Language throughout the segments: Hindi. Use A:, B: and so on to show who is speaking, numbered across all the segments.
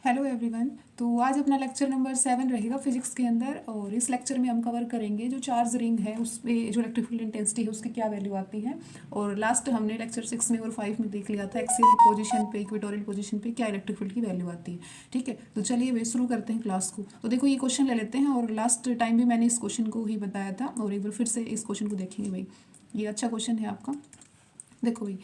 A: Hello everyone. तो आज अपना लेक्चर नंबर 7 रहेगा फिजिक्स के अंदर, और इस लेक्चर में हम कवर करेंगे जो चार्ज रिंग है उस पे जो इलेक्ट्रिक फील्ड इंटेंसिटी है उसकी क्या वैल्यू आती है। और लास्ट हमने लेक्चर 6 में और 5 में देख लिया था एक्सियल पोजीशन पे, इक्वेटोरियल पोजीशन पे क्या इलेक्ट्रिक फील्ड की वैल्यू आती है। ठीक है, तो चलिए वे शुरू करते हैं क्लास को। तो देखो ये क्वेश्चन ले लेते हैं, और लास्ट टाइम भी मैंने इस क्वेश्चन को ही बताया था, और एक बार फिर से इस क्वेश्चन को देखेंगे भाई। ये अच्छा क्वेश्चन है आपका। देखो भाई,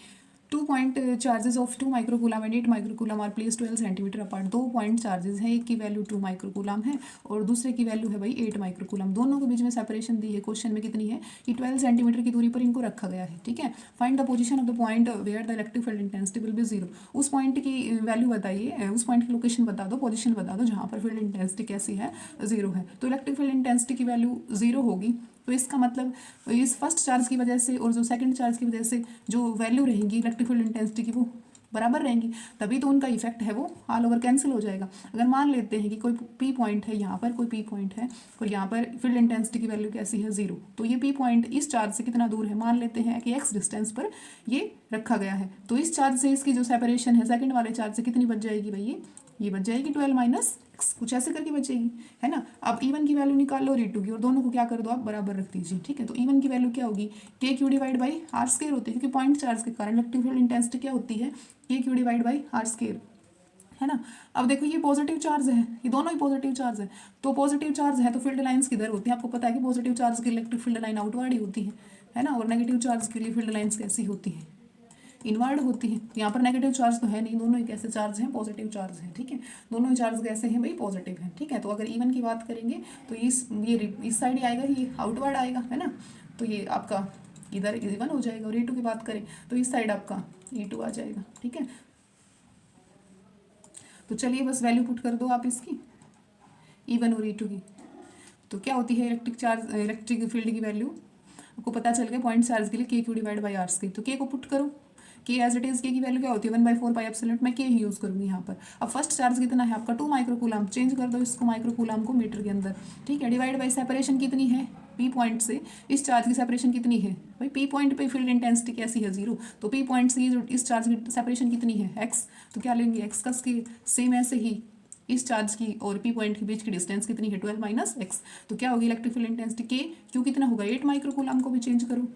A: 2 point charges of 2 microcoulomb and 8 microcoulomb are place 12 centimetre apart. 2 point charges हैं, एक की वैल्यू 2 माइक्रोकूलम है और दूसरे की वैल्यू है भाई 8 माइक्रोकूलम। दोनों के बीच में सेपरेशन दी है क्वेश्चन में कितनी है कि 12 सेंटीमीटर की दूरी पर इनको रखा गया है। ठीक है, find the position of the point where the electric field intensity will be 0। उस पॉइंट की वैल्यू बताइए, उस पॉइंट की लोकेशन बता दो, पोजीशन बता दो जहाँ पर फील्ड इंटेंसिटी कैसी है, 0 है। तो इलेक्ट्रिक फील्ड इंटेंसिटी की वैल्यू 0 होगी। तो इसका मतलब इस फर्स्ट चार्ज की वजह से और जो सेकंड चार्ज की वजह से जो वैल्यू रहेंगी इलेक्ट्रिक फील्ड इंटेंसिटी की वो बराबर रहेंगी, तभी तो उनका इफेक्ट है वो ऑल ओवर कैंसिल हो जाएगा। अगर मान लेते हैं कि कोई पी पॉइंट है, यहाँ पर कोई पी पॉइंट है और यहाँ पर फील्ड इंटेंसिटी की वैल्यू कैसी है 0, तो ये पी पॉइंट इस चार्ज से कितना दूर है, मान लेते हैं कि एक्स डिस्टेंस पर ये रखा गया है। तो इस चार्ज से इसकी जो सेपरेशन है सेकंड वाले चार्ज से कितनी बच जाएगी भाई, ये बच जाएगी 12 माइनस एक्स, कुछ ऐसे करके बचेगी, है ना। अब E1 की वैल्यू निकाल लो और E2 की, और दोनों को क्या कर दो आप बराबर रख दीजिए। ठीक है, तो E1 की वैल्यू क्या होगी, K Q divide by R square होती है, क्योंकि पॉइंट चार्ज के कारण इलेक्ट्रिक फील्ड इंटेंसिटी क्या होती है, K Q divide by R square, है ना। अब देखो ये पॉजिटिव चार्ज है, ये दोनों ही पॉजिटिव चार्ज है, तो पॉजिटिव चार्ज है तो फील्ड लाइंस किधर होती है, आपको पता है कि पॉजिटिव चार्ज की इलेक्ट्रिक फील्ड लाइन आउटवर्ड ही होती है ना। और नेगेटिव चार्ज के लिए फील्ड लाइंस कैसी होती है, इनवर्ड होती है। यहाँ पर नेगेटिव चार्ज तो है नहीं, दोनों ही कैसे चार्ज हैं, पॉजिटिव चार्ज हैं। ठीक है, दोनों ही चार्ज कैसे हैं भाई, पॉजिटिव हैं। ठीक है, तो अगर E1 की बात करेंगे तो इस साइड ही आएगा, ये आउटवर्ड आएगा, है ना। तो ये आपका इधर E1 हो जाएगा, और E2 की बात करें तो इस साइड आपका E2 आ जाएगा। ठीक है, तो चलिए बस वैल्यू पुट कर दो आप इसकी, E1 और E2 की। तो क्या होती है इलेक्ट्रिक फील्ड की वैल्यू, आपको पता चल गया पॉइंट चार्ज के लिए K Q divide by are square. तो के को पुट करो, के एज इट इज, के की वैल्यू क्या होती है 1/4 पाई एप्सिलॉन, मैं के ही यूज करूंगी यहाँ पर। अब फर्स्ट चार्ज कितना है आपका 2 माइक्रोकूलम, चेंज कर दो इसको माइक्रोकूलम को मीटर के अंदर। ठीक है, डिवाइड बाई सेपरेशन कितनी है, पी पॉइंट से इस चार्ज की सेपरेशन कितनी है भाई, पी पॉइंट पे फील्ड इंटेंसिटी कैसी है 0, तो पी पॉइंट से इस चार्ज की सेपरेशन कितनी है एक्स, तो क्या लेंगे एक्स का सेम ऐसे ही इस चार्ज की और पी पॉइंट के बीच की डिस्टेंस कितनी है 12 माइनस एक्स। तो क्या होगी electric field intensity K Q कितना होगा 8 माइक्रोकूलम, को भी चेंज करो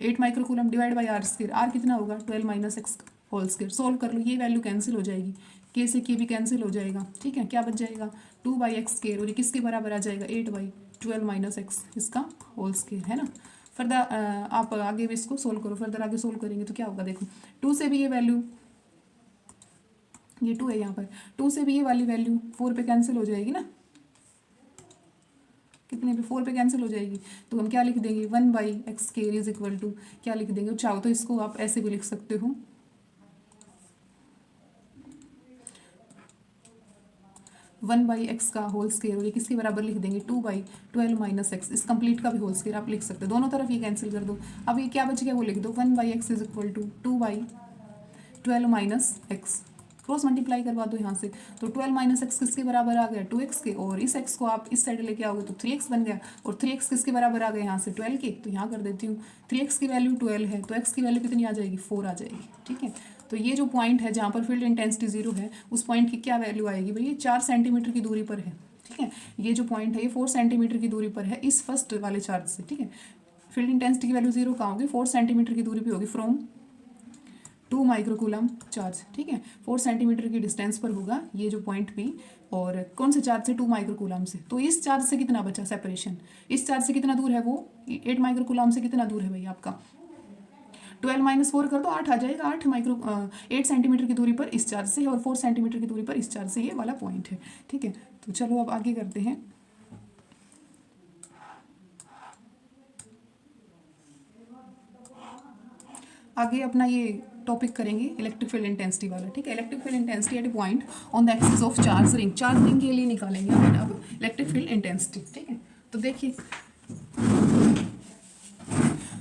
A: 8 microcoulomb divide by are square, R कितना होगा 12 minus X whole square. Solve कर लो, ये वैल्यू कैंसिल हो जाएगी, के से के भी कैंसिल हो जाएगा। ठीक है, क्या बच जाएगा 2 बाई एक्स स्क्वायर, और ये किसके बराबर आ जाएगा 8/12 माइनस एक्स, इसका होल स्क्वायर, है ना। फर्दर आप आगे भी इसको सोल्व करो, फर्दर आगे सोल्व करेंगे तो क्या होगा, देखो 2 से भी ये वैल्यू, ये 2 है यहाँ पर, 2 से भी ये वाली वैल्यू 4 पे कैंसिल हो जाएगी ना, कितने पे 4 पे कैंसिल हो जाएगी। तो हम क्या लिख देंगे 1/x square is equal to, क्या लिख देंगे, चाहो तो इसको आप ऐसे भी लिख सकते हो 1/x का होल स्क्वायर, और ये किसके बराबर लिख देंगे 2/12 माइनस एक्स, इस कंप्लीट का भी होल स्क्वायर आप लिख सकते हो, दोनों तरफ ये कैंसिल कर दो। अब ये क्या बच गया वो लिख दो 1/x is equal to 2/12 minus X, cross multiply करवा दो यहाँ से, तो 12 माइनस एक्स किसके बराबर आ गया 2x के, और इस x को आप इस साइड लेके आओगे तो 3x बन गया, और 3x किसके बराबर आ गया यहाँ से 12 के, तो यहाँ कर देती हूँ 3x की वैल्यू 12 है तो x की वैल्यू कितनी आ जाएगी 4 आ जाएगी। ठीक है, तो ये जो पॉइंट है जहाँ पर फील्ड इंटेंसिटी 0 है उस पॉइंट की क्या वैल्यू आएगी भाई, ये 4 सेंटीमीटर की दूरी पर है। ठीक है, ये जो पॉइंट है ये 4 सेंटीमीटर की दूरी पर है इस फर्स्ट वाले चार्ज से। ठीक है, फील्ड इंटेंसिटी की वैल्यू 0 कहाँ होगी 4 सेंटीमीटर की दूरी पर होगी फ्रॉम 2 माइक्रोकूलम चार्ज। ठीक है, 4 सेंटीमीटर की डिस्टेंस पर होगा ये जो पॉइंट पी, और कौन से चार्ज से 2 माइक्रोकूलम से, तो इस चार्ज से कितना बचा सेपरेशन, इस चार्ज से कितना दूर है वो 8 माइक्रोकूलम से कितना दूर है भाई आपका 12 माइनस 4 कर दो 8 आ जाएगा, 8 सेंटीमीटर की दूरी पर इस चार्ज से, और 4 सेंटीमीटर की दूरी पर इस चार्ज से ये वाला पॉइंट है। ठीक है, तो चलो अब आगे करते हैं। आगे अपना ये टॉपिक करेंगे इलेक्ट्रिक फील्ड इंटेंसिटी वाला। ठीक है, electric field intensity at A point on the axis of charge ring, charge ring के लिए निकालेंगे अब इलेक्ट्रिक फील्ड इंटेंसिटी। ठीक है, तो देखिए,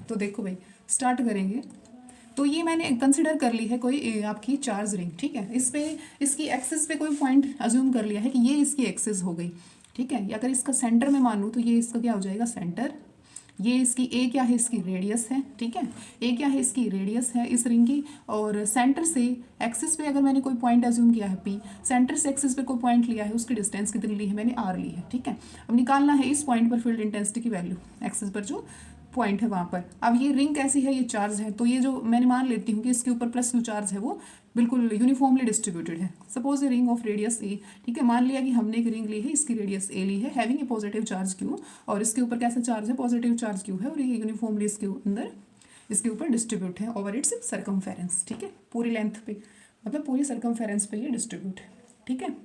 A: तो देखो भाई स्टार्ट करेंगे, तो ये मैंने कंसिडर कर ली है कोई आपकी चार्ज रिंग। ठीक है, इस पे इसकी एक्सिस पे कोई पॉइंट अज्यूम कर लिया है कि ये इसकी एक्सिस हो गई। ठीक है, अगर इसका सेंटर में मानूँ तो ये इसका क्या हो जाएगा सेंटर, ये इसकी ए क्या है, इसकी रेडियस है, ठीक है, ए क्या है, इसकी रेडियस है इस रिंग की। और सेंटर से एक्सिस पे अगर मैंने कोई पॉइंट अज्यूम किया है पी, सेंटर से एक्सिस पे कोई पॉइंट लिया है, उसकी डिस्टेंस कितनी ली है मैंने, आर ली है, ठीक है। अब निकालना है इस पॉइंट पर फील्ड इंटेंसिटी की वैल्यू, एक्सिस पर जो पॉइंट है वहाँ पर। अब ये रिंग कैसी है, ये चार्ज है, तो ये जो मैंने मान लेती हूँ कि इसके ऊपर प्लस क्यू चार्ज है वो बिल्कुल यूनिफॉर्मली डिस्ट्रीब्यूटेड है। Suppose a ring of radius a, ठीक है, मान लिया कि हमने एक रिंग ली है, इसकी रेडियस ए ली है, having a positive charge Q, और इसके ऊपर कैसा चार्ज है, पॉजिटिव चार्ज क्यू है, और ये यूनिफॉर्मली इसके अंदर इसके ऊपर डिस्ट्रीब्यूट है ओवर इट्स सर्कमफेरेंस, ठीक है, पूरी लेंथ पे, मतलब पूरी सर्कमफेरेंस पे ये डिस्ट्रीब्यूट है, ठीक है।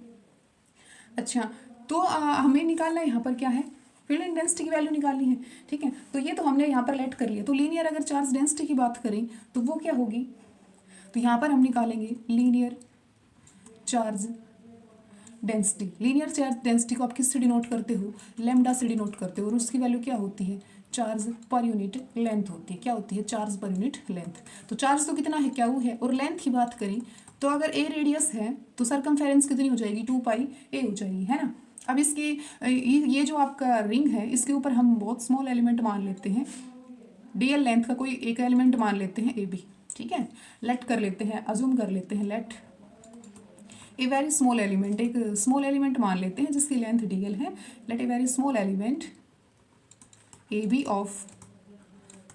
A: अच्छा, तो हमें निकालना है यहाँ पर क्या है, फील्ड इंटेंसिटी की वैल्यू निकालनी है, ठीक है। तो ये तो हमने यहाँ पर लेट कर लिया। तो लीनियर अगर चार्ज डेंसिटी की बात करें तो वो क्या होगी, तो यहाँ पर हम निकालेंगे linear charge density. Linear charge density को आप किससे डिनोट करते हो, लैम्डा से डिनोट करते हो, और उसकी वैल्यू क्या होती है, चार्ज पर यूनिट लेंथ होती है। क्या होती है, चार्ज पर यूनिट लेंथ। तो चार्ज तो कितना है, क्या वो है, और लेंथ की बात करें तो अगर ए रेडियस है तो सरकमफेरेंस कितनी हो जाएगी, 2 पाई ए हो जाएगी, है ना। अब इसकी ये जो आपका रिंग है इसके ऊपर हम बहुत स्मॉल एलिमेंट मान लेते हैं, डीएल लेंथ का कोई एक एलिमेंट मान लेते हैं ए बी, ठीक है। लेट कर लेते हैं, अज्यूम कर लेते हैं, let a very small element, एक स्मॉल एलिमेंट मान लेते हैं जिसकी लेंथ डीएल है। Let a very small element A B of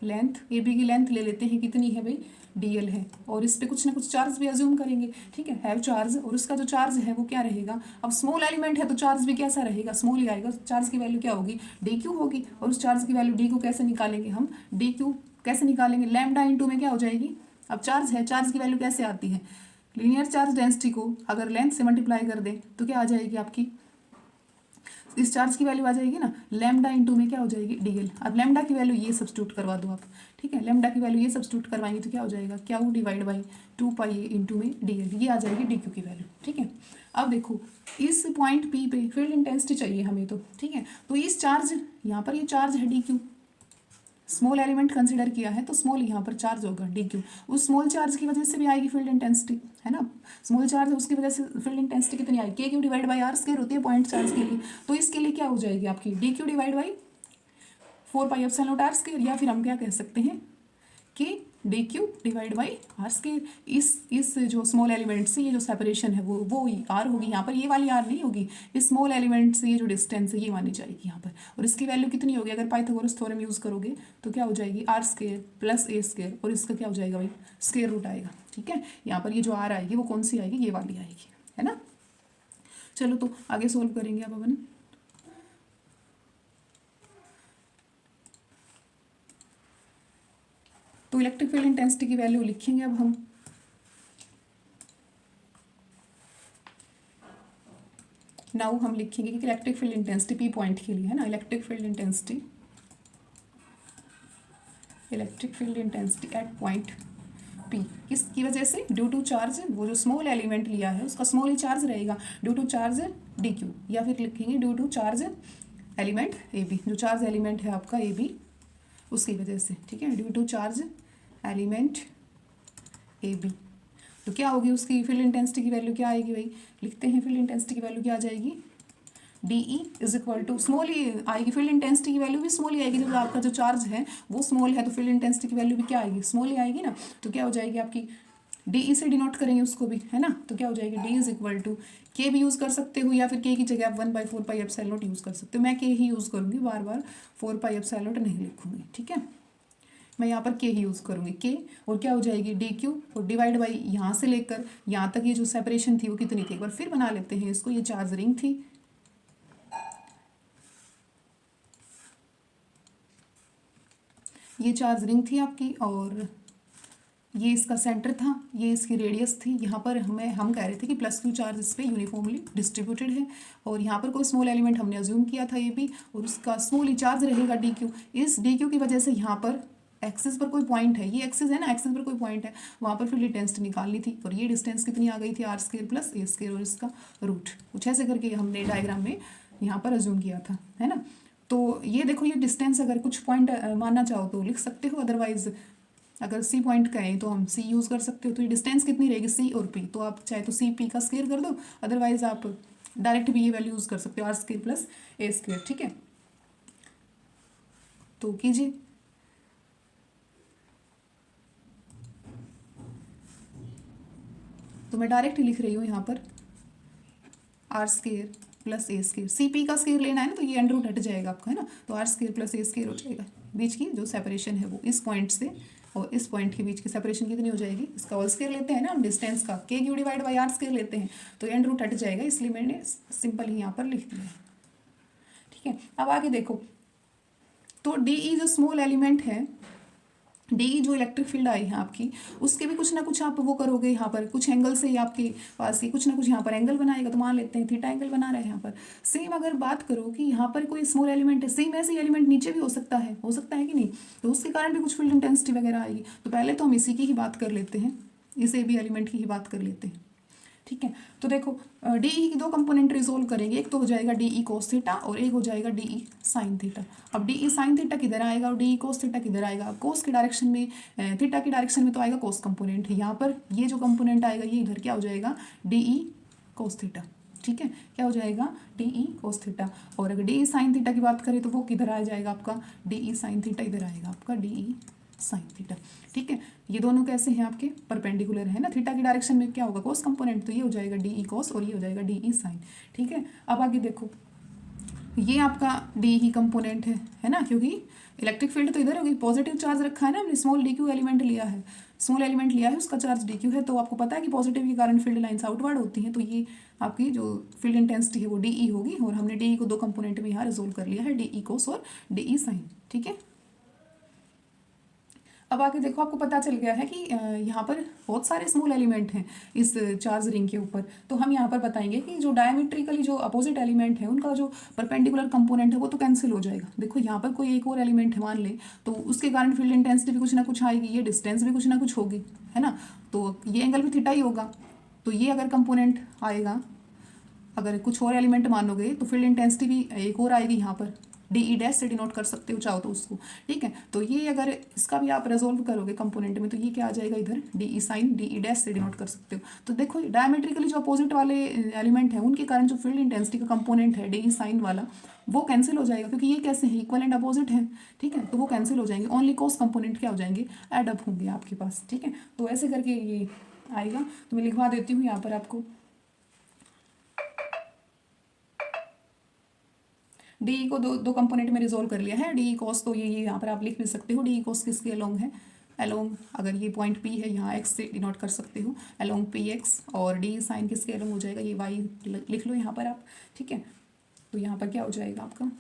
A: length, A B की लेंथ ले लेते हैं, कितनी है भाई, डीएल है, और इस पे कुछ ना कुछ चार्ज भी अज्यूम करेंगे, ठीक है, हैव चार्ज, और उसका जो चार्ज है वो क्या रहेगा। अब स्मॉल एलिमेंट है तो चार्ज भी कैसा रहेगा, स्मॉल ही आएगा। चार्ज की वैल्यू क्या होगी, डी क्यू होगी, और उस चार्ज की वैल्यू डी को कैसे निकालेंगे हम, डी क्यू कैसे निकालेंगे, लैम्डा इंटू में क्या हो जाएगी। अब चार्ज है, चार्ज की वैल्यू कैसे आती है, लीनियर चार्ज डेंसिटी को अगर लेंथ से मल्टीप्लाई कर दें तो क्या आ जाएगी आपकी, इस चार्ज की वैल्यू आ जाएगी ना, लैम्डा इंटू में क्या हो जाएगी, डीएल। अब लैम्डा की वैल्यू ये सब्स्टिट्यूट करवा दो आप, ठीक है, लैम्डा की वैल्यू ये सब्स्टिट्यूट करवाएंगे तो क्या हो जाएगा, Q divide by 2 pi A into में डीएल, ये आ जाएगी डी क्यू की वैल्यू, ठीक है। अब देखो इस पॉइंट पी पे फील्ड इंटेंसिटी चाहिए हमें तो, ठीक है, तो इस चार्ज यहाँ पर ये चार्ज है D Q, small element consider किया है तो स्मॉल यहाँ पर चार्ज होगा डी क्यू, उस स्मॉल चार्ज की वजह से भी आएगी फील्ड इंटेंसिटी, है ना। स्मॉल चार्ज है उसकी वजह से फील्ड इंटेंसिटी कितनी आएगी, K Q divide by are square होती है पॉइंट चार्ज के लिए। तो इसके लिए क्या हो जाएगी आपकी, D Q divide by 4 pi epsilon nought R square, या फिर हम क्या कह सकते हैं कि D Q divide by are square. इस जो स्मॉल एलिमेंट से ये जो सेपरेशन है वो आर होगी, यहाँ पर ये वाली आर नहीं होगी, इस स्मॉल एलिमेंट से ये जो डिस्टेंस है ये मानी जाएगी यहाँ पर, और इसकी वैल्यू कितनी होगी, अगर पाइथागोरस थ्योरम यूज़ करोगे तो क्या हो जाएगी, are square plus A square, और इसका क्या हो जाएगा भाई, स्क्वायर रूट आएगा, ठीक है। यहाँ पर ये जो आर आएगी वो कौन सी आएगी, ये वाली आएगी, है ना। चलो तो आगे सोल्व करेंगे अब अपन। तो इलेक्ट्रिक फील्ड इंटेंसिटी की वैल्यू लिखेंगे अब हम, नाउ हम लिखेंगे कि electric field intensity P point के लिए, है ना, electric field intensity at point P, किसकी वजह से, ड्यू टू चार्ज, वो जो स्मॉल एलिमेंट लिया है उसका स्मॉल ही चार्ज रहेगा, due to charge D Q, या फिर लिखेंगे due to charge element A B, जो चार्ज एलिमेंट है आपका ए बी उसकी वजह से, ठीक है, due to charge element A B. तो क्या होगी उसकी फील्ड इंटेंसिटी की वैल्यू, क्या आएगी भाई, लिखते हैं, फील्ड इंटेंसिटी की वैल्यू क्या आ जाएगी, D E is equal to small ही आएगी, फील्ड इंटेंसिटी की वैल्यू भी स्मॉल ही आएगी, जब आपका जो चार्ज है वो स्मॉल है तो फील्ड इंटेंसिटी की वैल्यू भी क्या आएगी, स्मॉल ही आएगी ना। तो क्या हो जाएगी आपकी, डी ई से डिनोट करेंगे उसको भी, है ना, तो क्या हो जाएगी, डी इज इक्वल टू के भी यूज़ कर सकते हो, या फिर के की जगह आप 1/4 पाई एप्सिलॉन नॉट यूज़ कर सकते हो। मैं के ही यूज़ करूँगी, बार बार 4 पाई एप्सिलॉन नॉट नहीं लिखूँगी, ठीक है, मैं यहाँ पर के ही यूज़ करूँगी, के, और क्या हो जाएगी डी क्यू, और डिवाइड बाई यहाँ से लेकर यहाँ तक ये जो सेपरेशन थी वो कितनी थी, एक बार फिर बना लेते हैं इसको, ये चार्ज रिंग थी, ये चार्ज रिंग थी आपकी, और ये इसका सेंटर था, ये इसकी रेडियस थी। यहाँ पर हम कह रहे थे कि प्लस क्यू चार्ज इस पर यूनिफॉर्मली डिस्ट्रीब्यूटेड है, और यहाँ पर कोई स्मॉल एलिमेंट हमने अज्यूम किया था ये भी, और उसका स्मॉल ही चार्ज रहेगा डी क्यू। इस डी क्यू की वजह से यहाँ पर एक्सिस पर कोई पॉइंट है, ये एक्सिस है ना, एक्सिस पर कोई पॉइंट है, वहाँ पर फील्ड इंटेंसिटी निकालनी थी, और ये डिस्टेंस कितनी आ गई थी, are square plus A square, और इसका रूट कुछ ऐसे करके हमने डायग्राम में यहाँ पर अज्यूम किया था, है ना। तो ये देखो, ये डिस्टेंस अगर कुछ पॉइंट मानना चाहो तो लिख सकते हो, अदरवाइज अगर सी पॉइंट कहें तो हम सी यूज़ कर सकते हो। तो ये डिस्टेंस कितनी रहेगी, सी और पी, तो आप चाहे तो सी पी का स्क्वायर कर दो, अदरवाइज आप डायरेक्ट भी ये वैल्यू यूज़ कर सकते हो, आर स्क्वायर प्लस ए स्क्वायर, ठीक है। तो कीजिए। तो मैं डायरेक्ट लिख रही हूँ यहाँ पर R square plus A square, C P का स्केयर लेना है ना, तो ये अंडर रूट हट जाएगा आपका, है ना। तो R square plus A square हो जाएगा। बीच की जो सेपरेशन है वो इस पॉइंट से और इस पॉइंट के बीच की सेपरेशन कितनी हो जाएगी, इसका होल स्केयर लेते हैं ना हम डिस्टेंस का, K Q divide by R square लेते हैं, तो ये अंडर रूट हट जाएगा, इसलिए मैंने सिंपल ही यहाँ पर लिख दिया। ठीक है, अब आगे देखो, तो डी ई जो स्मॉल एलिमेंट है, डी जो इलेक्ट्रिक फील्ड आई है आपकी, उसके भी कुछ ना कुछ आप वो करोगे, यहाँ पर कुछ एंगल से ही आपके पास ही कुछ ना कुछ यहाँ पर एंगल बनाएगा, तो मान लेते हैं थीटा एंगल बना रहे हैं यहाँ पर। सेम अगर बात करो कि यहाँ पर कोई स्मॉल एलिमेंट है, सेम ऐसे एलिमेंट नीचे भी हो सकता है कि नहीं, तो उसके कारण भी कुछ फील्ड इंटेंसिटी वगैरह आएगी। तो पहले तो हम इसी की ही बात कर लेते हैं, इसे भी एलिमेंट की ही बात कर लेते हैं। ठीक है, तो देखो डी ई की दो कंपोनेंट रिजोल्व करेंगे, एक तो हो जाएगा डी ई कोस थीटा और एक हो जाएगा डी ई साइन थीटा। अब डी ई साइन थीटा किधर आएगा और डी ई कोस थीटा किधर आएगा, कोस की डायरेक्शन में, थीटा की डायरेक्शन में तो आएगा कोस कंपोनेंट, यहाँ पर ये जो कंपोनेंट आएगा ये इधर क्या हो जाएगा, डी ई कोस थीटा। ठीक है, क्या हो जाएगा, डी ई कोस थीटा। और अगर डी ई साइन थीटा की बात करें तो वो किधर आ जाएगा आपका, डी ई साइन थीटा इधर आएगा आपका, डी ई साइन थीटा। ठीक है, ये दोनों कैसे हैं आपके, परपेंडिकुलर है ना, थीटा की डायरेक्शन में क्या होगा, कोस कंपोनेंट, तो ये हो जाएगा डी ई कोस और ये हो जाएगा डी ई साइन। ठीक है, अब आगे देखो, ये आपका डी ई कंपोनेंट है ना, क्योंकि इलेक्ट्रिक फील्ड तो इधर होगी, पॉजिटिव चार्ज रखा है ना हमने, स्मॉल डी क्यू एलिमेंट लिया है, स्मॉल एलिमेंट लिया है, उसका चार्ज डी क्यू है, तो आपको पता है कि पॉजिटिव के कारण फील्ड लाइन्स आउटवर्ड होती हैं, तो ये आपकी जो फील्ड इंटेंसिटी है वो डी ई होगी, और हमने डी ई को दो कंपोनेंट में यहाँ रिजोल्व कर लिया है, डी ई कोस और डी ई साइन। ठीक है, अब आगे देखो, आपको पता चल गया है कि यहाँ पर बहुत सारे स्मॉल एलिमेंट हैं इस चार्ज रिंग के ऊपर, तो हम यहाँ पर बताएंगे कि जो डायमेट्रिकली जो अपोजिट एलिमेंट है उनका जो परपेंडिकुलर कंपोनेंट है वो तो कैंसिल हो जाएगा। देखो यहाँ पर कोई एक और एलिमेंट है मान ले, तो उसके कारण फील्ड इंटेंसिटी भी कुछ ना कुछ आएगी, ये डिस्टेंस भी कुछ ना कुछ होगी, है ना, तो ये एंगल भी थीटा ही होगा। तो ये अगर कंपोनेंट आएगा, अगर कुछ और एलिमेंट मानोगे तो फील्ड इंटेंसिटी भी एक और आएगी यहाँ पर, डी ई डैश से डिनोट कर सकते हो चाहो तो उसको। ठीक है, तो ये अगर इसका भी आप रिजोल्व करोगे कंपोनेंट में, तो ये क्या आ जाएगा इधर, D E sine, D E dash से डिनोट कर सकते हो। तो देखो डायमेट्रिकली जो अपोजिट वाले एलिमेंट है उनके कारण जो फील्ड इंटेंसिटी का कंपोनेंट है डी ई साइन वाला, वो कैंसिल हो जाएगा, क्योंकि ये कैसे है, इक्वल एंड अपोजिट है। ठीक है, तो वो कैंसिल हो जाएंगे, ओनली कोस कंपोनेंट क्या हो जाएंगे, एड अप होंगे आपके पास। ठीक है, तो ऐसे करके ये आएगा, तो मैं लिखवा देती हूँ यहाँ पर आपको, डी ई को दो कंपोनेंट में रिजोल्व कर लिया है, डी ई कॉस, तो ये यहाँ पर आप लिख भी सकते हो, डी ई कॉस किसके अलोंग है, अलोंग, अगर ये पॉइंट पी है यहाँ एक्स से डिनोट कर सकते हो, अलोंग पी एक्स, और डी ई साइन किसके अलोंग हो जाएगा, ये वाई लिख लो यहाँ पर आप। ठीक है, तो यहाँ पर क्या हो जाएगा आपका,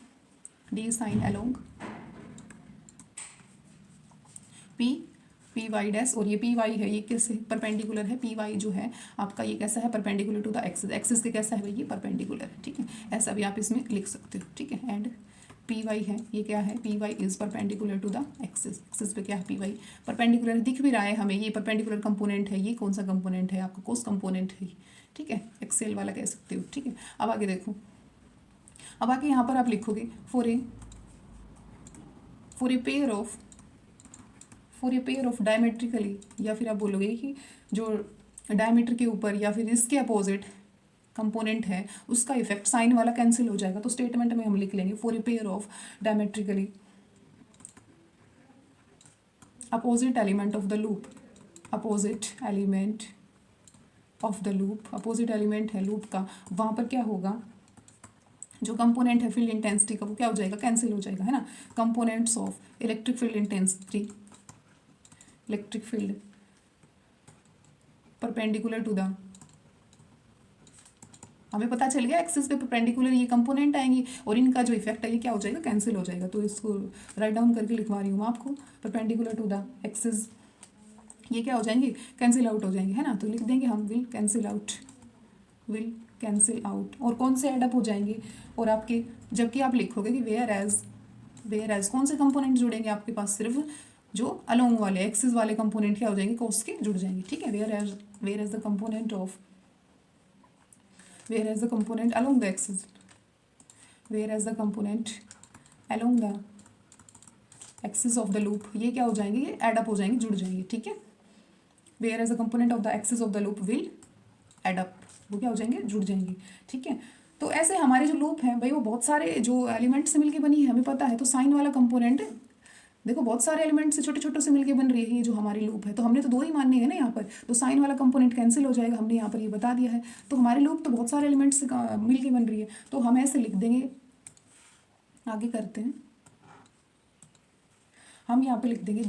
A: D E sine along P Y dash, और ये पी वाई है, ये कैसे परपेंडिकुलर है, पी वाई जो है आपका ये कैसा है, perpendicular to the axis, axis के कैसा है भाई, ये परपेंडिकुलर है। ठीक है, ऐसा भी आप इसमें लिख सकते हो। ठीक है, एंड पी वाई है, ये क्या है, P Y is perpendicular to the axis, axis पे क्या है, पी वाई परपेंडिकुलर दिख भी रहा है हमें, ये परपेंडिकुलर कंपोनेंट है, ये कौन सा कंपोनेंट है आपका, कोस कंपोनेंट है। ठीक है, एक्सेल वाला कह सकते हो। ठीक है, अब आगे देखो, अब आगे यहाँ पर आप लिखोगे for a pair of diametrically, या फिर आप बोलोगे कि जो डायमीटर के ऊपर या फिर इसके अपोजिट कंपोनेंट है उसका इफेक्ट साइन वाला कैंसिल हो जाएगा, तो स्टेटमेंट में हम लिख लेंगे for a pair of diametrically opposite element of the loop, opposite element of the loop, opposite element है लूप का, वहाँ पर क्या होगा, जो कंपोनेंट है फील्ड इंटेंसिटी का वो क्या हो जाएगा, कैंसिल हो जाएगा, है ना। Components of electric field intensity, electric field perpendicular to the, हमें पता चल गया एक्सिस पे परपेंडिकुलर ये कंपोनेंट आएंगी और इनका जो इफेक्ट है ये क्या हो जाएगा, कैंसिल हो जाएगा। तो इसको राइट डाउन करके लिखवा रही हूँ मैं आपको, परपेंडिकुलर टू द एक्सिस, ये क्या हो जाएंगे, कैंसिल आउट हो जाएंगे, है ना। तो लिख देंगे हम विल कैंसिल आउट, और कौन से एडअप हो जाएंगे, और आपके जबकि आप लिखोगे कि वेयर एज कौन से कंपोनेंट जुड़ेंगे आपके पास, सिर्फ जो अलोंग वाले एक्सिस वाले कंपोनेंट क्या हो जाएंगे, कोस के जुड़ जाएंगे। ठीक है, whereas the component along the axis, whereas the component along the axis of the loop, ये क्या हो जाएंगे, ये एड अप हो जाएंगे, जुड़ जाएंगे। ठीक है, whereas the component of the axis of the loop will add up, वो क्या हो जाएंगे, जुड़ जाएंगे। ठीक है, तो ऐसे हमारे जो लूप है भाई वो बहुत सारे जो एलिमेंट से मिलके बनी है हमें पता है, तो साइन वाला कंपोनेंट देखो बहुत सारे एलिमेंट से छोटे छोटे से मिलके बन रही है ये जो हमारी लूप है, तो हमने तो दो ही मानने हैं ना यहाँ पर, तो साइन वाला कंपोनेंट कैंसिल हो जाएगा, हमने यहाँ पर ये बता दिया है। तो हमारी लूप तो बहुत सारे एलिमेंट से मिलके बन रही है, तो हम ऐसे लिख देंगे, आगे करते हैं, हम यहाँ पे लिख देंगे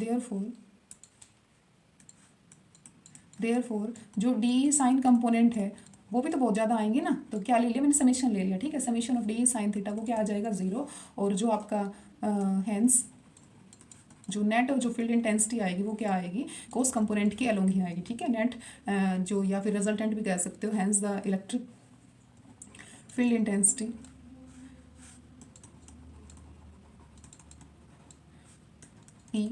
A: देयरफॉर जो डी साइन कंपोनेंट है वो भी तो बहुत ज़्यादा आएंगे ना, तो क्या ले लिया मैंने, समेशन ले लिया, ठीक है, summation of D sine theta वो क्या आ जाएगा 0, और जो आपका हैंस जो नेट और जो फील्ड इंटेंसिटी आएगी वो क्या आएगी, कोस कंपोनेंट के अलोंग ही आएगी, ठीक है, नेट जो या फिर रिजल्टेंट भी कह सकते हो, hence the electric field intensity E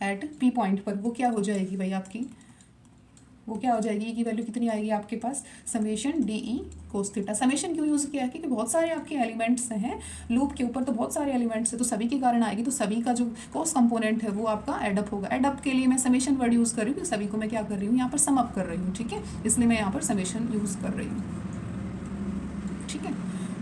A: at P point पर वो क्या हो जाएगी भाई आपकी, वो क्या हो जाएगी, ई की वैल्यू कितनी आएगी आपके पास, summation D E cos theta. Summation क्यों यूज़ किया है, क्योंकि बहुत सारे आपके एलिमेंट्स हैं लूप के ऊपर, तो बहुत सारे एलिमेंट्स हैं, तो सभी के कारण आएगी, तो सभी का जो कोस कंपोनेंट है वो आपका एडअप होगा। एडअप के लिए मैं समेशन वर्ड यूज़ कर रही हूँ, सभी को मैं क्या कर रही हूँ यहाँ पर सम अप कर रही हूँ, ठीक है, इसलिए मैं यहाँ पर समेशन यूज़ कर रही हूँ, ठीक है।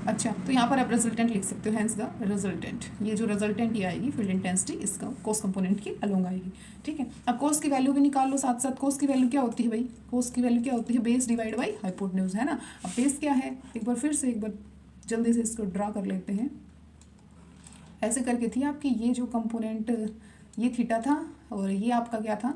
A: अच्छा, तो यहाँ पर आप रिजल्टेंट लिख सकते हो, हैंस द रिजल्टेंट, ये जो रिजल्टेंट ये आएगी फील्ड इंटेंसिटी इसका कोस कंपोनेंट की अलोंग आएगी, ठीक है। अब कोस की वैल्यू भी निकाल लो साथ साथ, कोस की वैल्यू क्या होती है भाई, कोस की वैल्यू क्या होती है, बेस डिवाइड बाई हाइपोटेन्यूज, है ना। अब बेस क्या है, एक बार फिर से एक बार जल्दी से इसको ड्रा कर लेते हैं, ऐसे करके थी आपकी ये जो कंपोनेंट, ये थीटा था और ये आपका क्या था,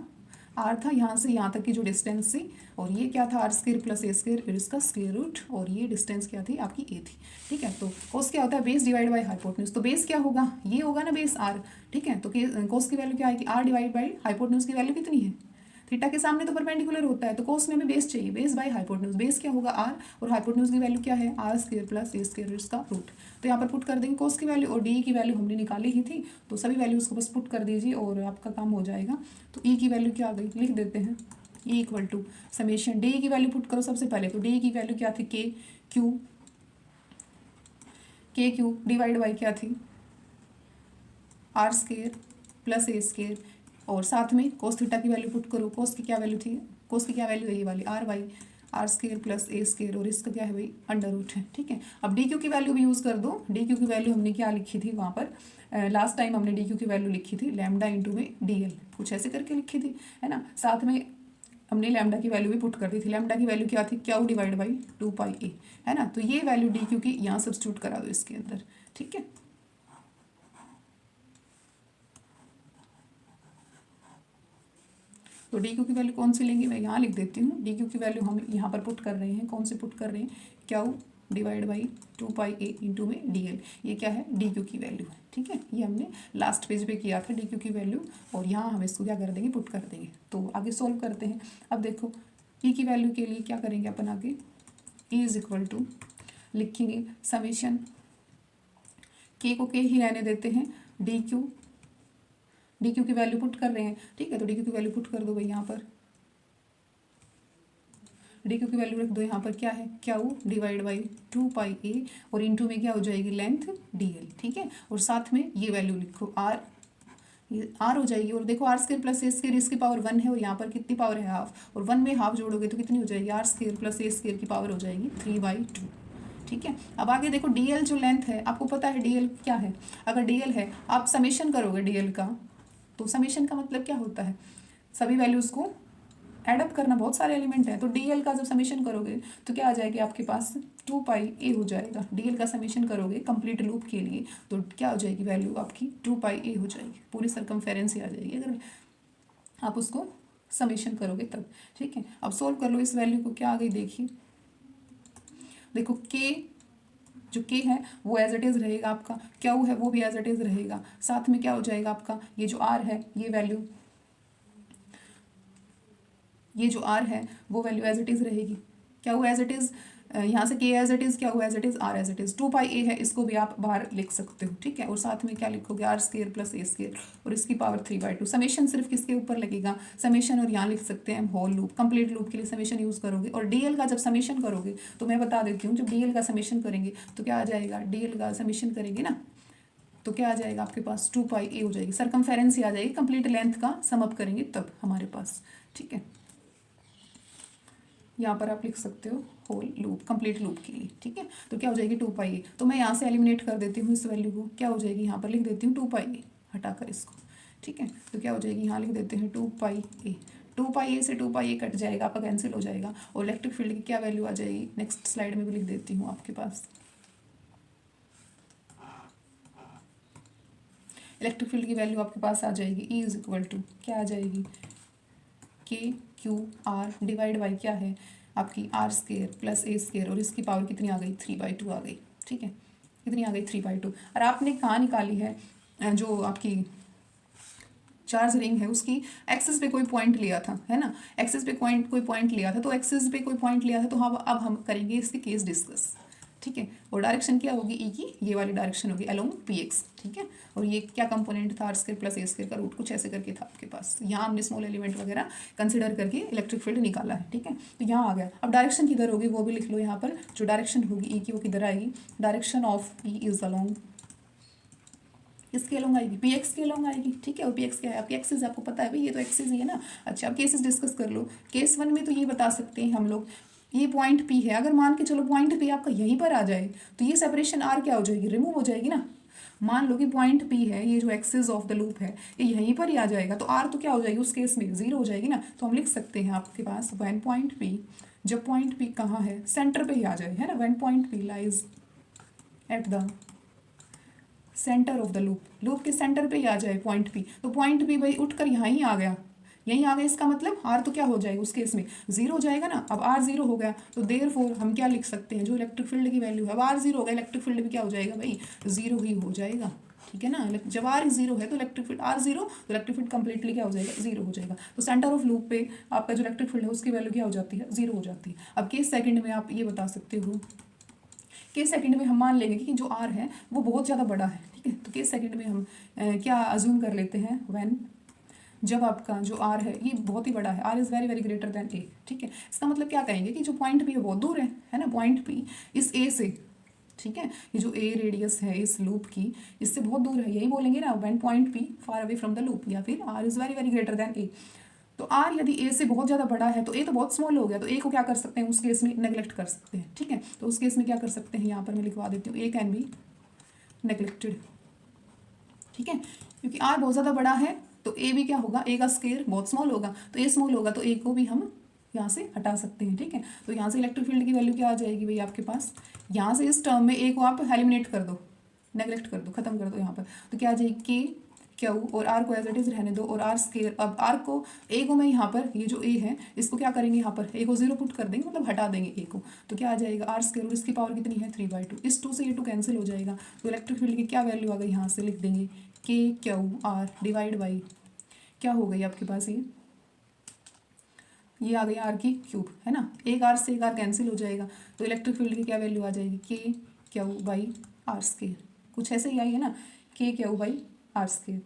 A: आर था, यहाँ से यहाँ तक की जो डिस्टेंस थी, और ये क्या था आर स्क्वायर प्लस ए स्क्वायर फिर इसका स्क्वायर रूट, और ये डिस्टेंस क्या थी आपकी ए थी, ठीक है। तो कोस क्या होता है, बेस डिवाइड बाई हाइपोटेन्यूज, तो बेस क्या होगा, ये होगा ना बेस आर, ठीक है। तो कोस की वैल्यू क्या आएगी, आर डिवाइड बाई हाइपोटेन्यूज की वैल्यू कितनी है, थीटा के सामने तो परपेंडिकुलर होता है, तो कोस में हमें बेस चाहिए, बेस बाई हाइपोटेन्यूज, बेस क्या होगा आर, और हाइपोटेन्यूज की वैल्यू क्या है आर स्क्वायर प्लस ए स्क्वायर इसका रूट। तो यहाँ पर पुट कर देंगे कोस की वैल्यू, और डी की वैल्यू हमने निकाली ही थी, तो सभी वैल्यूज को बस पुट कर दीजिए और आपका काम हो जाएगा। तो ई की वैल्यू क्या आ गई, लिख देते हैं, E equal to summation d की वैल्यू पुट करो सबसे पहले, तो डी की वैल्यू क्या थी, के क्यू डिवाइड बाई क्या थी, are square plus A square, और साथ में कोस थीटा की वैल्यू पुट करो, कोस की क्या वैल्यू थी, कोस की क्या वैल्यू है ये वाली r by are square plus A square, और इसका क्या है भाई अंडर रूट है, ठीक है। अब डी क्यू की वैल्यू भी यूज़ कर दो, डी क्यू की वैल्यू हमने क्या लिखी थी वहाँ पर, लास्ट टाइम हमने डी क्यू की वैल्यू लिखी थी लैम्डा इंटू में डी एल, कुछ ऐसे करके लिखी थी, है ना। साथ में हमने लैम्डा की वैल्यू भी पुट कर दी थी, लैम्डा की वैल्यू क्या थी, Q divide by 2 pi a, है ना। तो ये वैल्यू डी क्यू की यहाँ सब्स्टिट्यूट करा दो इसके अंदर, ठीक है। तो डी क्यू की वैल्यू कौन सी लेंगे, मैं यहाँ लिख देती हूँ, डी क्यू की वैल्यू हम यहाँ पर पुट कर रहे हैं, कौन से पुट कर रहे हैं, Q divide by 2 pi A into में डी एल, ये क्या है डी क्यू की वैल्यू है, ठीक है। ये हमने लास्ट पेज पे किया था डी क्यू की वैल्यू, और यहाँ हम इसको क्या कर देंगे, पुट कर देंगे। तो आगे सोल्व करते हैं। अब देखो ई की वैल्यू के लिए क्या करेंगे अपन आगे, ई इज इक्वल टू लिखेंगे समेशन के को के ही रहने देते हैं, डी क्यू की वैल्यू पुट कर रहे हैं, ठीक है। तो डी क्यू की वैल्यू पुट कर दो भाई, यहाँ पर डी क्यू की वैल्यू रख दो, यहाँ पर क्या है क्यू डिवाइड बाई 2 पाई ए, और इंटू में क्या हो जाएगी लेंथ डी एल, ठीक है। और साथ में ये वैल्यू लिखो आर, ये आर हो जाएगी, और देखो आर स्क्वायर प्लस ए स्क्वायर इसकी पावर 1 है, और यहाँ पर कितनी पावर है हाफ, और 1 में हाफ जोड़ोगे तो कितनी हो जाएगी, are square plus A square की पावर हो जाएगी 3/2, ठीक है। अब आगे देखो डी एल जो लेंथ है, आपको पता है डी एल क्या है, अगर डी एल है आप समेशन करोगे डी एल का, तो समेशन का मतलब क्या होता है, सभी वैल्यूज़ को एडअप करना, बहुत सारे एलिमेंट हैं, तो डीएल का जब समेशन करोगे तो क्या आ जाएगी आपके पास 2 पाई ए हो जाएगा, डीएल का समेशन करोगे कंप्लीट लूप के लिए तो क्या हो जाएगी वैल्यू आपकी 2 पाई ए हो जाएगी, पूरी सरकमफेरेंस ही आ जाएगी अगर आप उसको समेशन करोगे तब, ठीक है। अब सोल्व कर लो इस वैल्यू को, क्या आ गई देखिए, देखो के जो के है वो एज इट इज़ रहेगा, आपका क्यू है वो भी एज इट इज़ रहेगा, साथ में क्या हो जाएगा आपका ये जो आर है ये वैल्यू, ये जो आर है वो वैल्यू एज इट इज़ रहेगी, क्या वो एज इट इज़, यहाँ से के एज इट इज़, क्या वो as it is r as it is, 2 pi a है इसको भी आप बाहर लिख सकते हो, ठीक है। और साथ में क्या लिखोगे आर स्क्वायर प्लस ए स्क्वायर, और इसकी पावर 3/2, समेशन सिर्फ किसके ऊपर लगेगा, समेशन, और यहाँ लिख सकते हैं होल लूप, कंप्लीट लूप के लिए समेशन यूज़ करोगे। और डीएल का जब समेशन करोगे तो मैं बता देती हूँ, जब डीएल का समेशन करेंगे तो क्या आ जाएगा, डीएल का समेशन करेंगे ना तो क्या आ जाएगा आपके पास 2 पाई ए हो जाएगी, सरकमफेरेंस ही आ जाएगी, कंप्लीट लेंथ का सम अप करेंगे तब हमारे पास, ठीक है। यहाँ पर आप लिख सकते हो होल लूप, कंप्लीट लूप के लिए, ठीक है। तो क्या हो जाएगी 2 पाई ए, तो मैं यहाँ से एलिमिनेट कर देती हूँ इस वैल्यू को, क्या हो जाएगी यहाँ पर लिख देती हूँ 2 पाई ए, हटाकर इसको, ठीक है। तो क्या हो जाएगी, यहाँ लिख देते हैं 2πa, 2πa से 2πa कट जाएगा, आपका कैंसिल हो जाएगा। और इलेक्ट्रिक फील्ड की क्या वैल्यू आ जाएगी, नेक्स्ट स्लाइड में भी लिख देती हूँ आपके पास। इलेक्ट्रिक फील्ड की वैल्यू आपके पास आ जाएगी, E इज इक्वल टू क्या आ जाएगी, KQR डिवाइड बाई क्या है आपकी R² प्लस A², और इसकी पावर कितनी आ गई, 3/2 आ गई, ठीक है। कितनी आ गई, 3/2। और आपने कहाँ निकाली है, जो आपकी चार्ज रिंग है उसकी एक्सिस पे कोई पॉइंट लिया था, है ना, एक्सिस पे कोई पॉइंट लिया था, तो एक्सिस पे कोई पॉइंट लिया था, तो हम अब हम करेंगे इसके केस डिस्कस, ठीक है। और डायरेक्शन क्या होगी, ई की ये वाली डायरेक्शन होगी अलोंग PX, ठीक है। और ये क्या कंपोनेंट था, R² प्लस A² का रूट कुछ ऐसे करके था आपके पास। यहाँ हमने स्मॉल एलिमेंट वगैरह कंसिडर करके इलेक्ट्रिक फील्ड निकाला है, ठीक है। तो यहाँ आ गया। अब डायरेक्शन किधर होगी वो भी लिख लो यहाँ पर, जो डायरेक्शन होगी E की वो किधर आएगी, direction of E is along, इसके अलोंग आएगी, PX के अलोंग आएगी, ठीक है। और PX क्या है आपकी एक्सिस, आपको पता है भाई, ये तो एक्सिस ही है ना। अच्छा, अब केसेस डिस्कस कर लो। केस 1 में तो ये बता सकते हैं हम लोग, ये पॉइंट P है, अगर मान के चलो पॉइंट P आपका यहीं पर आ जाए, तो ये सेपरेशन R क्या हो जाएगी, रिमूव हो जाएगी ना। मान लो कि पॉइंट P है, ये जो एक्सिस ऑफ द लूप है ये यहीं पर ही आ जाएगा, तो R तो क्या हो जाएगी उस केस में, 0 हो जाएगी ना। तो हम लिख सकते हैं आपके पास व्हेन पॉइंट P, जब पॉइंट P कहाँ है, सेंटर पे ही आ जाए, है ना। When point P lies at the centre of the loop, loop के सेंटर पे ही आ जाए पॉइंट P, तो पॉइंट P भाई उठकर यहाँ ही आ गया, यहीं आ गया, इसका मतलब R तो क्या हो जाएगा उस केस में, 0 हो जाएगा ना। अब R 0 हो गया, तो देयरफॉर हम क्या लिख सकते हैं, जो इलेक्ट्रिक फील्ड की वैल्यू है, अब R 0 हो गया, इलेक्ट्रिक फील्ड भी क्या हो जाएगा भाई, 0 ही हो जाएगा, ठीक है ना। जब R 0 है तो इलेक्ट्रिक फील्ड R 0, तो इलेक्ट्रिक फील्ड कंप्लीटली क्या हो जाएगा, 0 हो जाएगा। तो सेंटर ऑफ लूप पे आपका जो इलेक्ट्रिक फील्ड है उसकी वैल्यू क्या हो जाती है, 0 हो जाती है। अब केस सेकंड में आप ये बता सकते हो, केस सेकंड में हम मान लेंगे कि जो R है वो बहुत ज़्यादा बड़ा है, ठीक है। तो केस सेकंड में हम क्या अज्यूम कर लेते हैं, व्हेन, जब आपका जो R है ये बहुत ही बड़ा है, R is very very greater than A, ठीक है। इसका मतलब क्या कहेंगे कि जो पॉइंट P है बहुत दूर है ना, पॉइंट P इस A से, ठीक है, ये जो A रेडियस है इस लूप की, इससे बहुत दूर है, यही बोलेंगे ना, when point P far away from the loop, या फिर R is very very greater than A। तो R यदि A से बहुत ज़्यादा बड़ा है तो A तो बहुत स्मॉल हो गया, तो A को क्या कर सकते हैं उस केस में, नेग्लेक्ट कर सकते हैं, ठीक है। तो उस केस में क्या कर सकते हैं, यहाँ पर मैं लिखवा देती हूँ, A कैन बी नेग्लेक्टेड, ठीक है। क्योंकि R बहुत ज़्यादा बड़ा है तो A भी क्या होगा, A का स्केयर बहुत स्मॉल होगा, तो A स्मॉल होगा तो A को भी हम यहाँ से हटा सकते हैं, ठीक है। तो यहाँ से इलेक्ट्रिक फील्ड की वैल्यू क्या आ जाएगी भाई आपके पास, यहाँ से इस टर्म में A को आप एलिमिनेट कर दो, नेग्लेक्ट कर दो, खत्म कर दो यहाँ पर, तो क्या आ जाएगी, Q और R को एज इट इज रहने दो, और R स्केयर, अब R को A को मैं यहाँ पर, ये जो A है इसको क्या करेंगे, यहाँ पर A को 0 पुट कर देंगे, मतलब हटा देंगे A को, तो क्या आ जाएगा R स्केयर, और इसकी पावर कितनी है 3/2, इस 2 से ये 2 कैंसिल हो जाएगा। तो इलेक्ट्रिक फील्ड की क्या वैल्यू आ गई, यहाँ से लिख देंगे KQR डिवाइड बाई क्या हो गई आपके पास, ये आ गई R की क्यूब, है ना। एक R से एक R कैंसिल हो जाएगा, तो इलेक्ट्रिक फील्ड की क्या वैल्यू आ जाएगी, KQ बाई R स्केयर, कुछ ऐसे ही आई है ना, KQ बाई R स्केयर,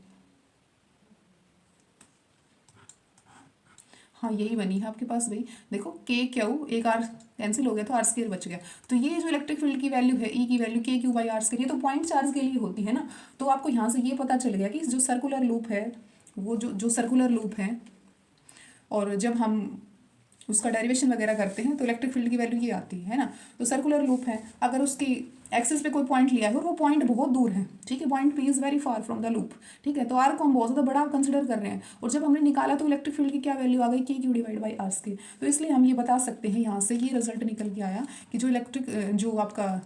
A: हाँ यही बनी है आपके पास भाई। देखो KQ, एक R कैंसिल हो गया तो R स्केयर बच गया। तो ये जो इलेक्ट्रिक फील्ड की वैल्यू है E की value KQ by R square, ये तो पॉइंट चार्ज के लिए होती है ना। तो आपको यहाँ से ये पता चल गया कि जो सर्कुलर लूप है, वो जो सर्कुलर लूप है, और जब हम उसका डेरिवेशन वगैरह करते हैं तो इलेक्ट्रिक फील्ड की वैल्यू ये आती है ना। तो सर्कुलर लूप है, अगर उसकी एक्सिस पे कोई पॉइंट लिया है और वो पॉइंट बहुत दूर है, ठीक है, point P is very far from the loop, ठीक है, तो R को हम बहुत ज़्यादा बड़ा कंसिडर कर रहे हैं, और जब हमने निकाला तो इलेक्ट्रिक फील्ड की क्या वैल्यू आ गई, KQ divide by R square. तो इसलिए हम ये बता सकते हैं, यहाँ से ये रिजल्ट निकल के आया कि जो इलेक्ट्रिक जो आपका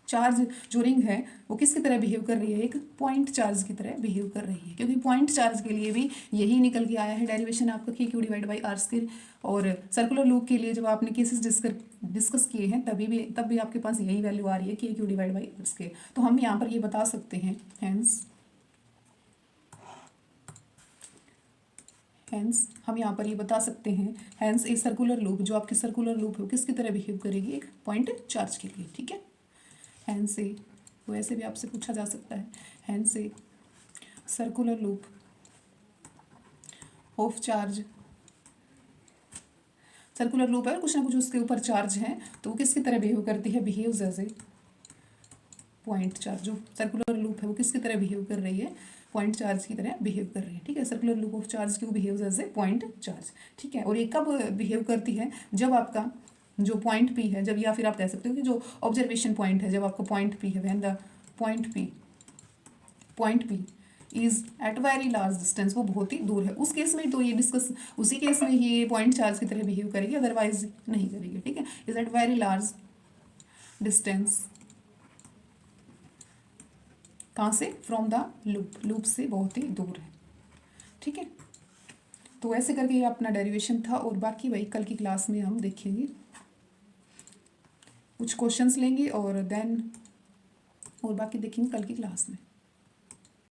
A: चार्ज जो रिंग है वो किसकी तरह बिहेव कर रही है, एक पॉइंट चार्ज की तरह बिहेव कर रही है, क्योंकि पॉइंट चार्ज के लिए भी यही निकल के आया है डेरिवेशन आपका KQ divide by R square. और सर्कुलर लूप के लिए जब आपने केसेस डिस्कस किए हैं तब भी आपके पास यही वैल्यू आ रही है KQ divide by R square. तो हम यहाँ पर ये बता सकते हैं, हैंस हम यहाँ पर ये बता सकते हैं, हैंस ए सर्कुलर लूप, जो आपकी सर्कुलर लूप है वो किसकी तरह बिहेव करेगी, एक पॉइंट चार्ज के लिए, ठीक है। हैंस से वैसे भी आपसे पूछा जा सकता है, हैंस से circular loop of charge, circular loop है कुछ ना कुछ उसके ऊपर चार्ज है, तो वो किसकी तरह बिहेव करती है, behaves as a point charge. जो सर्कुलर लूप है वो किसकी तरह बिहेव कर रही है, पॉइंट चार्ज की तरह बिहेव कर रही है, ठीक है। सर्कुलर लूप ऑफ चार्ज क्यों behaves as a point charge, ठीक है। और ये कब बिहेव करती है, जब आपका जो पॉइंट P है, जब, या फिर आप कह सकते हो कि जो ऑब्जर्वेशन पॉइंट है, जब आपका पॉइंट P है, when the point P is at very large distance, वो बहुत ही दूर है। उस केस में तो ये डिस्कस, उसी केस में ही ये पॉइंट चार्ज की तरह बिहेव करेगी, अदरवाइज नहीं करेगी, ठीक है। Is at very large distance, कहाँ से, फ्रॉम द लूप, लूप से बहुत ही दूर है, ठीक है। तो ऐसे करके ये अपना डेरिवेशन था, और बाकी वही कल की क्लास में हम देखेंगे, कुछ क्वेश्चंस लेंगे और देन और बाकी देखेंगे कल की क्लास में।